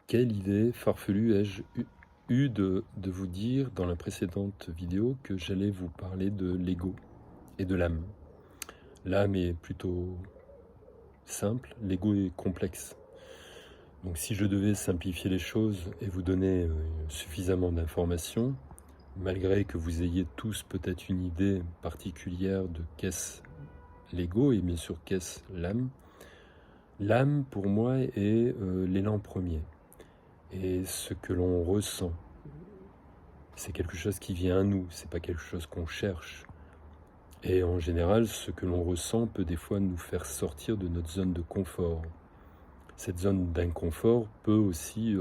Quelle idée farfelue ai-je eu de vous dire dans la précédente vidéo que j'allais vous parler de l'ego et de l'âme. L'âme est plutôt simple, l'ego est complexe. Donc si je devais simplifier les choses et vous donner suffisamment d'informations, malgré que vous ayez tous peut-être une idée particulière de qu'est-ce l'ego et bien sûr qu'est-ce l'âme, l'âme pour moi est l'élan premier. Et ce que l'on ressent, c'est quelque chose qui vient à nous, c'est pas quelque chose qu'on cherche. Et en général, ce que l'on ressent peut des fois nous faire sortir de notre zone de confort. Cette zone d'inconfort peut aussi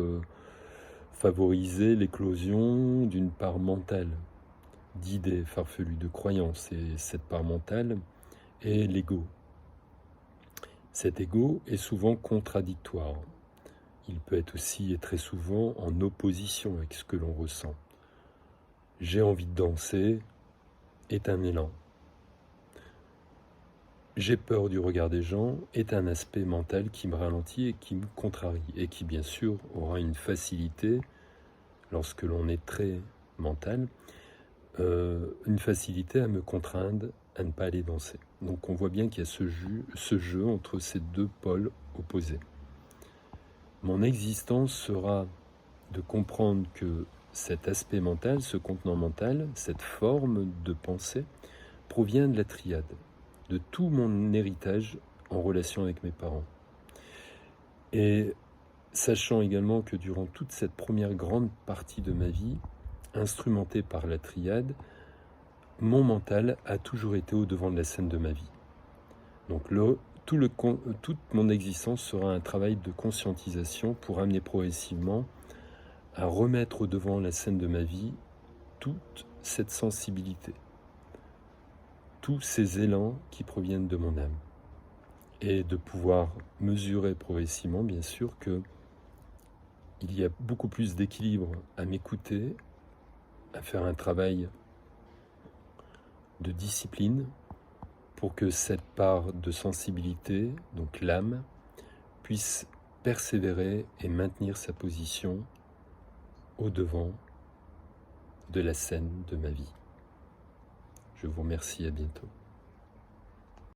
favoriser l'éclosion d'une part mentale, d'idées farfelues, de croyances. Et cette part mentale est l'ego. Cet ego est souvent contradictoire. Il peut être aussi et très souvent en opposition avec ce que l'on ressent. J'ai envie de danser est un élan. J'ai peur du regard des gens est un aspect mental qui me ralentit et qui me contrarie et qui bien sûr aura une facilité, lorsque l'on est très mental, une facilité à me contraindre à ne pas aller danser. Donc on voit bien qu'il y a ce jeu entre ces deux pôles opposés. Mon existence sera de comprendre que cet aspect mental, ce contenant mental, cette forme de pensée, provient de la triade, de tout mon héritage en relation avec mes parents. Et sachant également que durant toute cette première grande partie de ma vie, instrumentée par la triade, mon mental a toujours été au devant de la scène de ma vie. Donc toute mon existence sera un travail de conscientisation pour amener progressivement à remettre au devant la scène de ma vie toute cette sensibilité, tous ces élans qui proviennent de mon âme. Et de pouvoir mesurer progressivement, bien sûr, que il y a beaucoup plus d'équilibre à m'écouter, à faire un travail de discipline pour que cette part de sensibilité, donc l'âme, puisse persévérer et maintenir sa position au devant de la scène de ma vie. Je vous remercie, à bientôt.